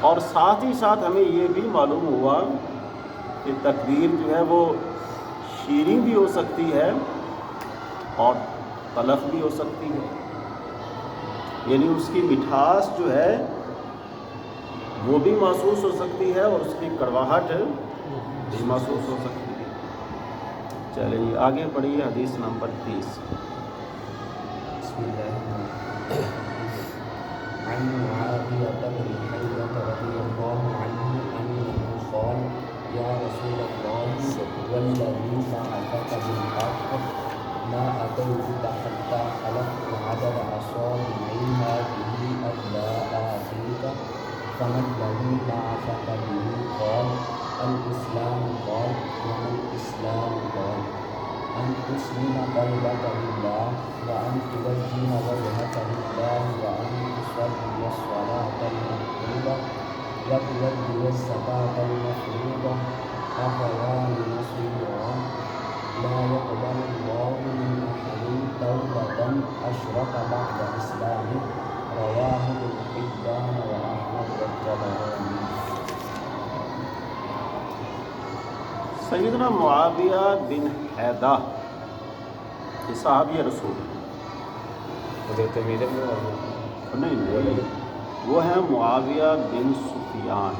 اور ساتھ ہی ساتھ ہمیں یہ بھی معلوم ہوا کہ تکبیر جو ہے وہ شیریں بھی ہو سکتی ہے اور تلخ بھی ہو سکتی ہے، یعنی اس کی مٹھاس جو ہے وہ بھی محسوس ہو سکتی ہے اور اس کی کڑواہٹ بھی محسوس ہو سکتی ہے۔ چلیے آگے پڑھیے حدیث نمبر 30۔ بسم اللہ الرحمن الرحیم۔ عن معاویہ بن حیدة رضی اللہ عنہ انہ قال یا رسول اللہ والذی بعثک بالحق ما أتيتك حتى خلقت عدد أصابعي هذه ألا آتيك فما الذي بعثك به؟ قال الإسلام. قال وما الإسلام؟ قال أن تسلم قلبك لله وأن توجه وجهك لله وأن تصلي الصلاة المكتوبة وتؤدي الزكاة المفروضة أخوان نصيران لا يقبل الله من أحد توبة أشرك بعد إسلامه. رواه ابن حبان وأحمد والطبراني۔ سیدنا معاویہ بن حیدہ یہ صحابی رسول نہیں، وہ ہیں معاویہ بن سفیان۔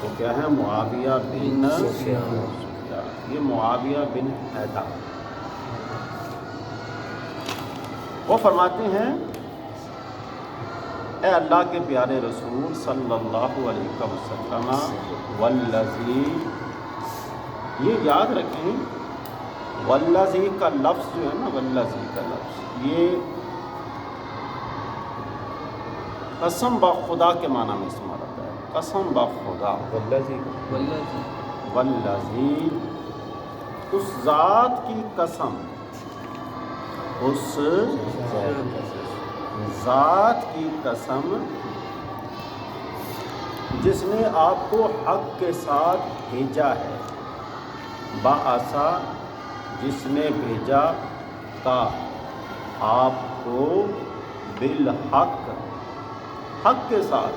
وہ کیا ہے؟ معاویہ بن سفیان۔ یہ معاویہ بن حیدہ، وہ فرماتے ہیں اے اللہ کے پیارے رسول صلی اللہ علیہ وسلم، والذی، یہ یاد رکھیں والذی کا لفظ جو ہے نا، والذی کا لفظ یہ قسم بخدا کے معنی میں استعمال ہوتا ہے۔ قسم بخدا، والذی اس ذات کی قسم، اس ذات کی قسم جس نے آپ کو حق کے ساتھ بھیجا ہے، بعثا جس نے بھیجا، کا آپ کو، بالحق حق کے ساتھ،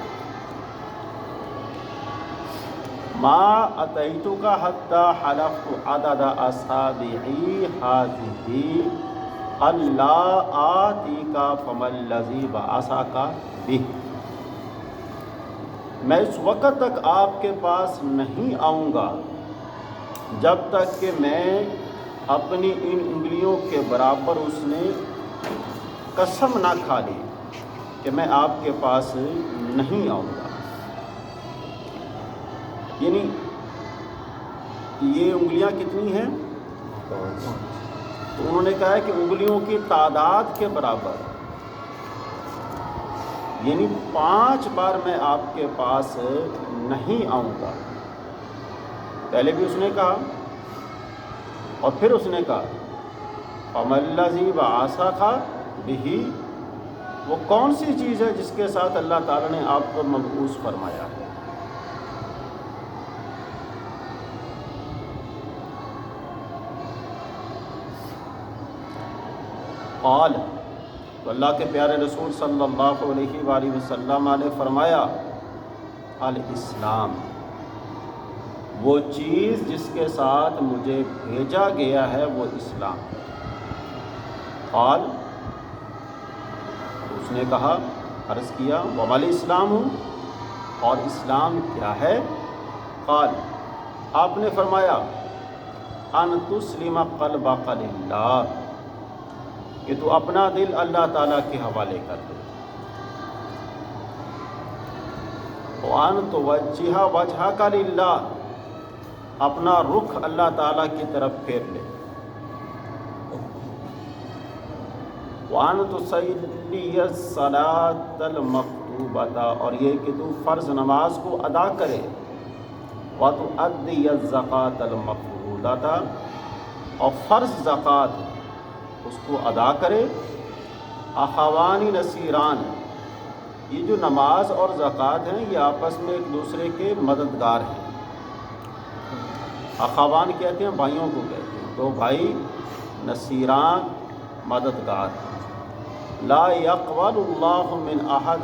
ما اتیتک حتی حلفت عدد اصابعی ہذہ اللہ آتیک فما الذی بعثک بہ، میں اس وقت تک آپ کے پاس نہیں آؤں گا جب تک کہ میں اپنی ان انگلیوں کے برابر اس نے قسم نہ کھا لی کہ میں آپ کے پاس نہیں آؤں گا۔ یعنی یہ انگلیاں کتنی ہیں؟ تو انہوں نے کہا ہے کہ انگلیوں کی تعداد کے برابر، یعنی 5 بار میں آپ کے پاس نہیں آؤں گا۔ پہلے بھی اس نے کہا اور پھر اس نے کہا فَمَا الَّذِي بَعَثَكَ بِهِ، وہ کون سی چیز ہے جس کے ساتھ اللہ تعالیٰ نے آپ کو مبعوث فرمایا ہے۔ قال، تو اللہ کے پیارے رسول صلی اللہ علیہ وآلہ وسلم نے فرمایا الاسلام، وہ چیز جس کے ساتھ مجھے بھیجا گیا ہے وہ اسلام۔ قال، اس نے کہا، عرض کیا وما الاسلام ہوں، اور اسلام کیا ہے؟ قال، آپ نے فرمایا ان تسلم قلبک للہ، کہ تو اپنا دل اللہ تعالیٰ کے حوالے کر دے، وَأَن تُوَجِّهَ وَجْهَكَ لِلَّهِ، اپنا رخ اللہ تعالیٰ کی طرف پھیر لے، وَأَن تُصَلِّيَ الصَّلَاةَ الْمَكْتُوبَةَ، اور یہ کہ تو فرض نماز کو ادا کرے، وَتُؤَدِّيَ الزَّكَاةَ الْمَفْرُوضَةَ، اور فرض زکوٰۃ اس کو ادا کرے، اخوانی نصیران، یہ جو نماز اور زکوٰۃ ہیں یہ آپس میں ایک دوسرے کے مددگار ہیں۔ اخوان کہتے ہیں بھائیوں کو کہتے ہیں، دو بھائی، نصیران مددگار۔ لا يقبل اللہ من احد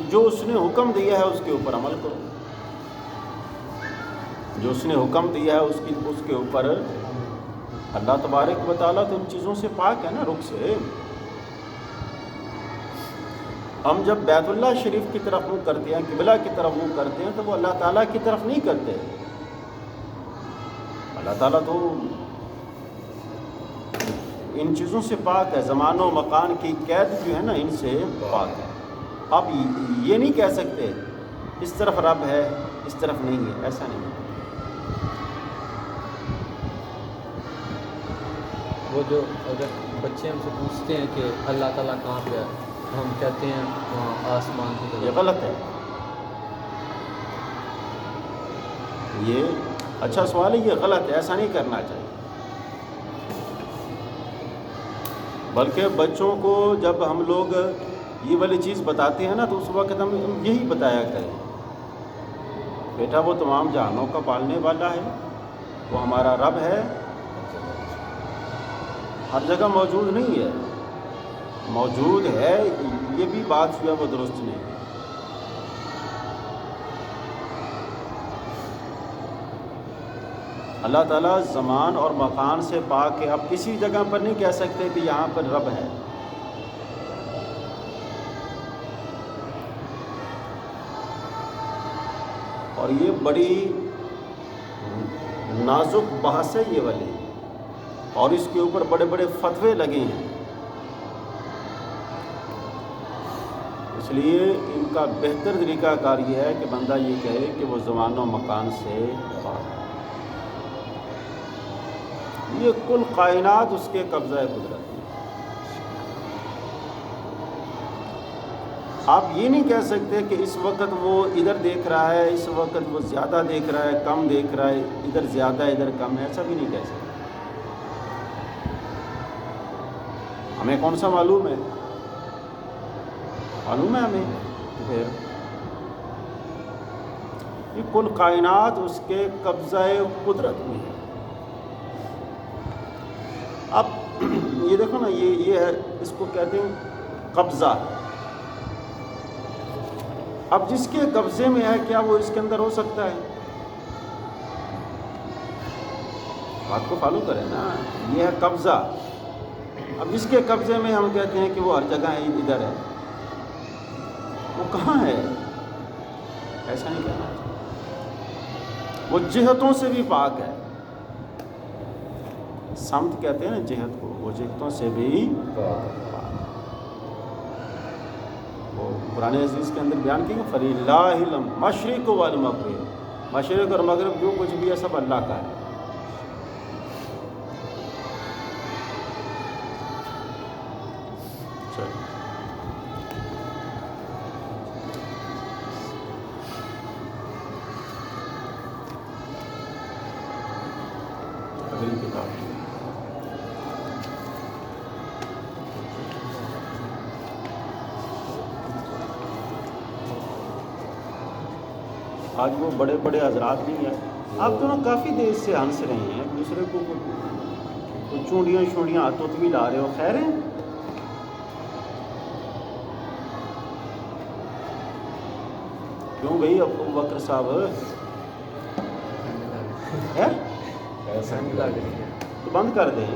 کہ جو اس نے حکم دیا ہے اس کے اوپر عمل کرو، جو اس نے حکم دیا ہے اس کے اوپر اللہ تبارک و تعالیٰ تو ان چیزوں سے پاک ہے نا، رخ سے۔ ہم جب بیت اللہ شریف کی طرف منہ کرتے ہیں، قبلہ کی طرف منہ کرتے ہیں، تو وہ اللہ تعالیٰ کی طرف نہیں کرتے۔ اللہ تعالیٰ تو ان چیزوں سے پاک ہے، زمان و مکان کی قید جو ہے نا ان سے پاک ہے۔ آپ یہ نہیں کہہ سکتے اس طرف رب ہے اس طرف نہیں ہے، ایسا نہیں ہے۔ وہ جو اگر بچے ہم سے پوچھتے ہیں کہ اللہ تعالیٰ کہاں پہ ہے، ہم کہتے ہیں وہاں آسمان کی یہ طرف۔ غلط ہے، یہ اچھا سوال ہے، یہ غلط ہے، ایسا نہیں کرنا چاہیے۔ بلکہ بچوں کو جب ہم لوگ یہ والی چیز بتاتے ہیں نا تو اس وقت ہم یہی بتایا کریں، بیٹا وہ تمام جہانوں کا پالنے والا ہے، وہ ہمارا رب ہے، ہر جگہ موجود نہیں ہے، موجود ہے، یہ بھی بات جو ہے وہ درست نہیں ہے۔ اللہ تعالیٰ زمان اور مکان سے پاک ہے، آپ کسی جگہ پر نہیں کہہ سکتے کہ یہاں پر رب ہے۔ اور یہ بڑی نازک بحث ہے یہ والی، اور اس کے اوپر بڑے بڑے فتوے لگے ہیں، اس لیے ان کا بہتر طریقہ کار یہ ہے کہ بندہ یہ کہے کہ وہ زمان و مکان سے پاک ہے، یہ کل کائنات اس کے قبضہ قدرت ہے۔ آپ یہ نہیں کہہ سکتے کہ اس وقت وہ ادھر دیکھ رہا ہے، اس وقت وہ زیادہ دیکھ رہا ہے، کم دیکھ رہا ہے، ادھر زیادہ ادھر کم ہے، ایسا بھی نہیں کہہ سکتے۔ ہمیں کون سا معلوم ہے؟ معلوم ہے ہمیں، پھر یہ کل کائنات اس کے قبضہ قدرت میں ہے۔ اب یہ دیکھو نا، یہ ہے، اس کو کہتے ہیں قبضہ۔ اب جس کے قبضے میں ہے کیا وہ اس کے اندر ہو سکتا ہے؟ بات کو فالو کریں نا، یہ ہے قبضہ۔ اب جس کے قبضے میں ہم کہتے ہیں کہ وہ ہر جگہ ہے، ادھر ہے، وہ کہاں ہے؟ ایسا نہیں کہنا چاہیے۔ وہ جہتوں سے بھی پاک ہے، سمت کہتے ہیں نا جہت کو، وہ جہتوں سے بھی پاک ہے۔ وہ قرآن عزیز کے اندر بیان کی کہ فَلِلَّهِ الْمَشْرِقُ وَالْمَغْرِبُ، مشرق اور مغرب جو کچھ بھی ہے سب اللہ کا ہے۔ اگلی کتاب آج وہ بڑے بڑے حضرات نہیں ہیں، آپ تو نا کافی دیر سے ہنس رہے ہیں، ایک دوسرے کو چونڑیاں شونڑیاں ہاتھوں بھی لا رہے ہو، خیر ہے؟ کیوں بھائی ابو بکر صاحب ہے؟ ٹھنڈ لگ رہی ہے، تو بند کر دیں،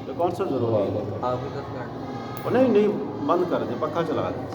یہ کون سا ضروری ہے؟ آپ ادھر کاٹ نہیں بند کر دیں، پنکھا چلا دیں۔